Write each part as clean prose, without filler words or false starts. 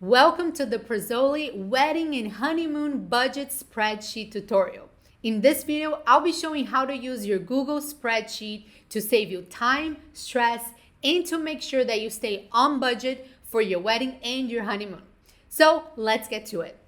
Welcome to the Prazoli Wedding and Honeymoon Budget Spreadsheet tutorial. In this video, I'll be showing how to use your Google Spreadsheet to save you time, stress, and to make sure that you stay on budget for your wedding and your honeymoon. So let's get to it.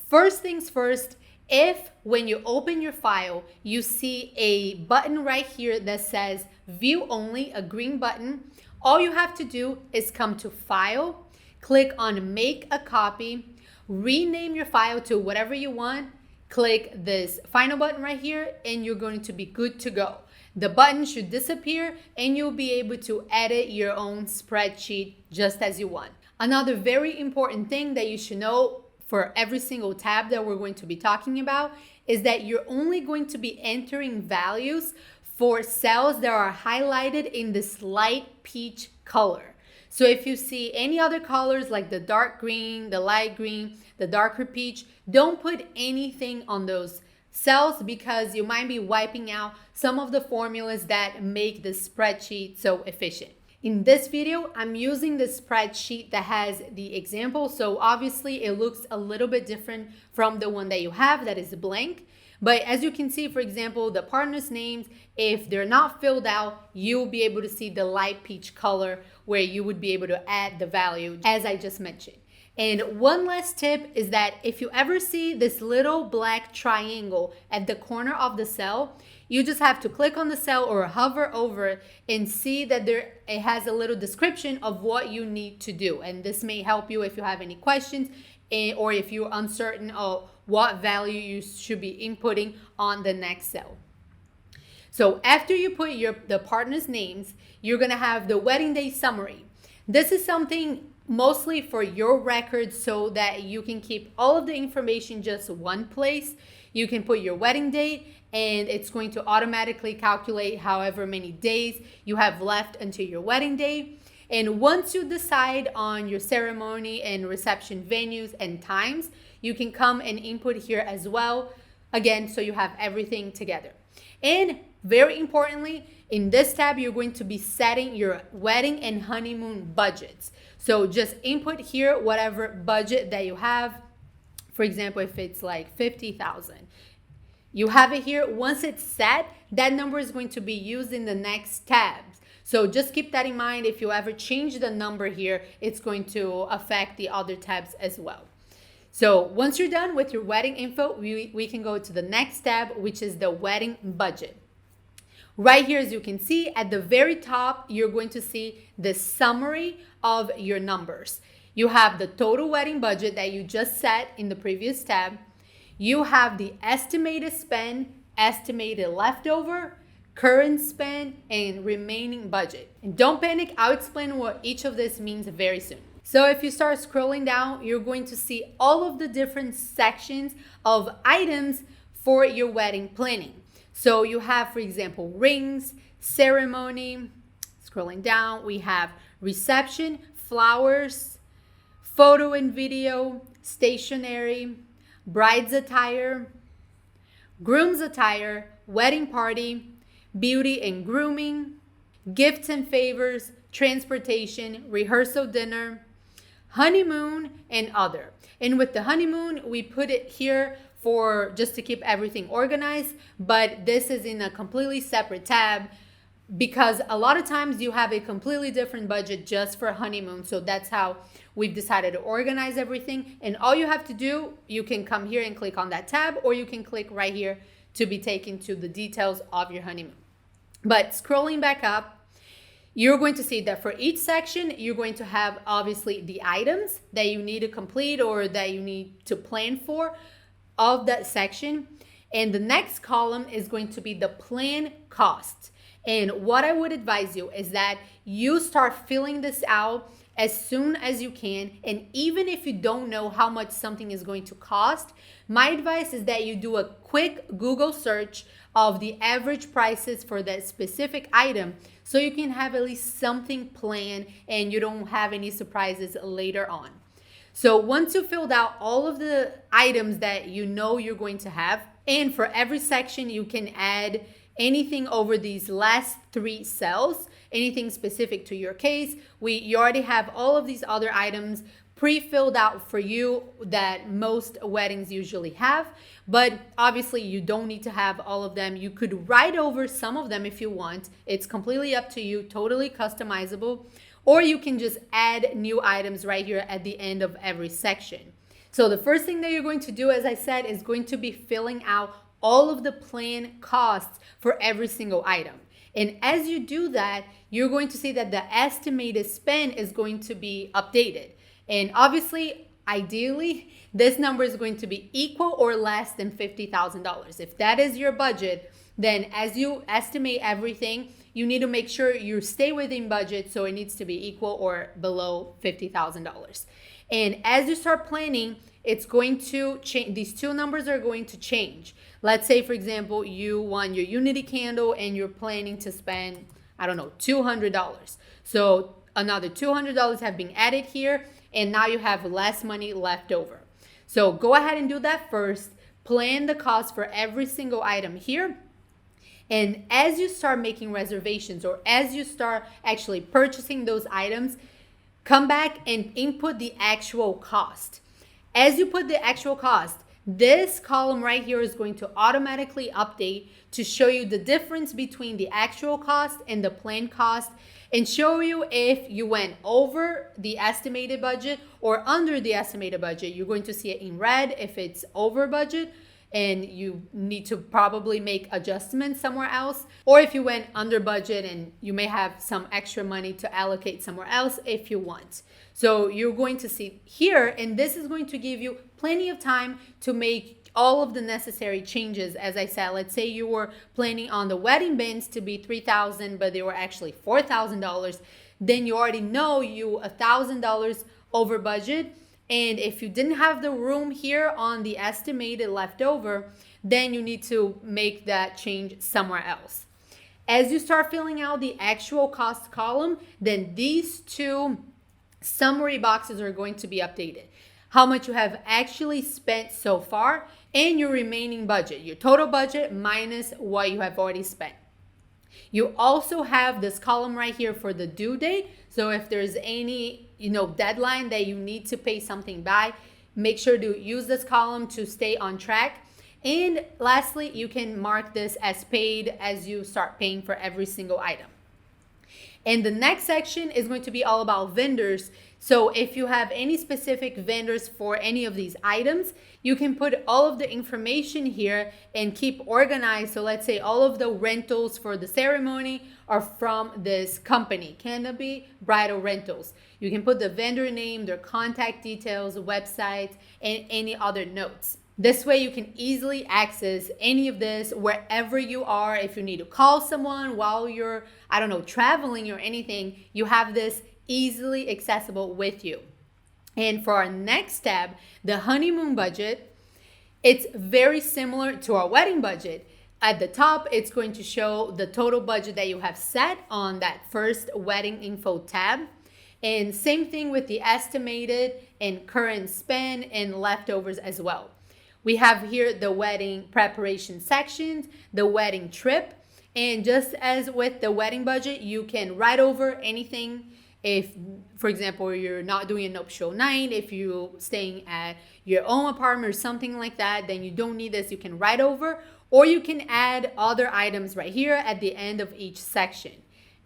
First things first, if when you open your file, you see a button right here that says View Only, a green button, all you have to do is come to File, click on Make a Copy, rename your file to whatever you want, click this Final button right here, and you're going to be good to go. The button should disappear and you'll be able to edit your own spreadsheet just as you want. Another very important thing that you should know for every single tab that we're going to be talking about is that you're only going to be entering values for cells that are highlighted in this light peach color. So if you see any other colors like the dark green, the light green, the darker peach, don't put anything on those cells because you might be wiping out some of the formulas that make the spreadsheet so efficient. In this video, I'm using the spreadsheet that has the example. So obviously it looks a little bit different from the one that you have that is blank. But as you can see, for example, the partners' names, if they're not filled out, you'll be able to see the light peach color where you would be able to add the value as I just mentioned. And one last tip is that if you ever see this little black triangle at the corner of the cell, you just have to click on the cell or hover over it and see that it has a little description of what you need to do. And this may help you if you have any questions or if you're uncertain of what value you should be inputting on the next cell. So after you put the partners' names, you're gonna have the wedding day summary. This is something mostly for your records so that you can keep all of the information just one place. You can put your wedding date and it's going to automatically calculate however many days you have left until your wedding day. And once you decide on your ceremony and reception venues and times, you can come and input here as well, again, so you have everything together. And very importantly, in this tab, you're going to be setting your wedding and honeymoon budgets. So just input here whatever budget that you have. For example, if it's like 50,000, you have it here. Once it's set, that number is going to be used in the next tabs. So just keep that in mind. If you ever change the number here, it's going to affect the other tabs as well. So once you're done with your wedding info, we can go to the next tab, which is the wedding budget. Right here, as you can see, at the very top, you're going to see the summary of your numbers. You have the total wedding budget that you just set in the previous tab. You have the estimated spend, estimated leftover, current spend, and remaining budget. And don't panic, I'll explain what each of this means very soon. So if you start scrolling down, you're going to see all of the different sections of items for your wedding planning. So you have, for example, rings, ceremony. Scrolling down, we have reception, flowers, photo and video, stationery, bride's attire, groom's attire, wedding party, beauty and grooming, gifts and favors, transportation, rehearsal dinner, honeymoon, and other. And with the honeymoon, we put it here for just to keep everything organized, but this is in a completely separate tab because a lot of times you have a completely different budget just for honeymoon. So that's how we've decided to organize everything. And all you have to do, you can come here and click on that tab, or you can click right here to be taken to the details of your honeymoon. But scrolling back up, you're going to see that for each section, you're going to have obviously the items that you need to complete or that you need to plan for of that section. And the next column is going to be the plan cost. And what I would advise you is that you start filling this out as soon as you can. And even if you don't know how much something is going to cost, my advice is that you do a quick Google search of the average prices for that specific item so you can have at least something planned and you don't have any surprises later on. So once you filled out all of the items that you know you're going to have, and for every section you can add anything over these last 3 cells, anything specific to your case. You already have all of these other items pre-filled out for you that most weddings usually have. But obviously you don't need to have all of them. You could write over some of them if you want. It's completely up to you, totally customizable. Or you can just add new items right here at the end of every section. So the first thing that you're going to do, as I said, is going to be filling out all of the planned costs for every single item. And as you do that, you're going to see that the estimated spend is going to be updated. And obviously, ideally, this number is going to be equal or less than $50,000. If that is your budget, then as you estimate everything, you need to make sure you stay within budget, so it needs to be equal or below $50,000. And as you start planning, it's going to change. These two numbers are going to change. Let's say, for example, you want your Unity candle and you're planning to spend, I don't know, $200. So another $200 have been added here, and now you have less money left over. So go ahead and do that first. Plan the cost for every single item here. And as you start making reservations, or as you start actually purchasing those items, come back and input the actual cost. As you put the actual cost, this column right here is going to automatically update to show you the difference between the actual cost and the planned cost, and show you if you went over the estimated budget or under the estimated budget. You're going to see it in red if it's over budget and you need to probably make adjustments somewhere else, or if you went under budget and you may have some extra money to allocate somewhere else if you want. So you're going to see here, and this is going to give you plenty of time to make all of the necessary changes. As I said, let's say you were planning on the wedding bands to be $3,000, but they were actually $4,000. Then you already know you $1,000 over budget. And if you didn't have the room here on the estimated leftover, then you need to make that change somewhere else. As you start filling out the actual cost column, then these two summary boxes are going to be updated. How much you have actually spent so far and your remaining budget, your total budget minus what you have already spent. You also have this column right here for the due date. So if there's any, deadline that you need to pay something by, make sure to use this column to stay on track. And lastly, you can mark this as paid as you start paying for every single item. And the next section is going to be all about vendors. So if you have any specific vendors for any of these items, you can put all of the information here and keep organized. So let's say all of the rentals for the ceremony are from this company, Canopy Bridal Rentals. You can put the vendor name, their contact details, website, and any other notes. This way you can easily access any of this wherever you are. If you need to call someone while you're, traveling or anything, you have this easily accessible with you. And for our next tab, the honeymoon budget, it's very similar to our wedding budget. At the top, it's going to show the total budget that you have set on that first wedding info tab. And same thing with the estimated and current spend and leftovers as well. We have here the wedding preparation sections, the wedding trip, and just as with the wedding budget, you can write over anything. If, for example, you're not doing a nuptial night, if you're staying at your own apartment or something like that, then you don't need this. You can write over, or you can add other items right here at the end of each section.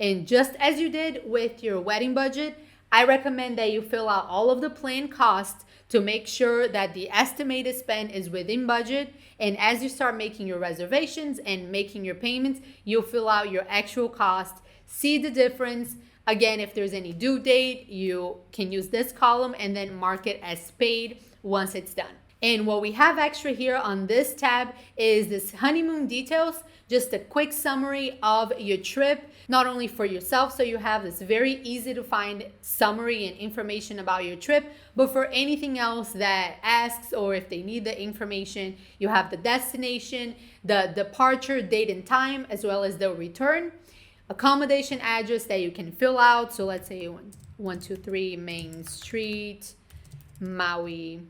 And just as you did with your wedding budget, I recommend that you fill out all of the planned costs to make sure that the estimated spend is within budget. And as you start making your reservations and making your payments, you'll fill out your actual cost, see the difference. Again, if there's any due date, you can use this column and then mark it as paid once it's done. And what we have extra here on this tab is this honeymoon details, just a quick summary of your trip, not only for yourself, so you have this very easy to find summary and information about your trip, but for anything else that asks, or if they need the information, you have the destination, the departure date and time, as well as the return, accommodation address that you can fill out. So let's say 123 Main Street, Maui.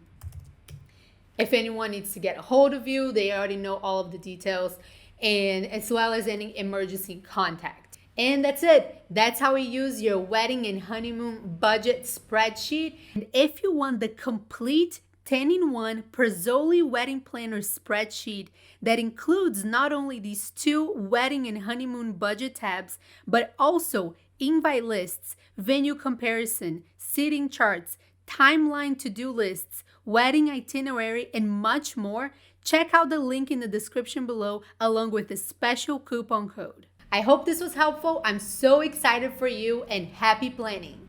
If anyone needs to get a hold of you, they already know all of the details, and as well as any emergency contact. And that's it. That's how you use your wedding and honeymoon budget spreadsheet. And if you want the complete 10-in-1 Prazoli wedding planner spreadsheet that includes not only these 2 wedding and honeymoon budget tabs, but also invite lists, venue comparison, seating charts, timeline to-do lists, wedding itinerary, and much more, check out the link in the description below along with a special coupon code. I hope this was helpful. I'm so excited for you and happy planning.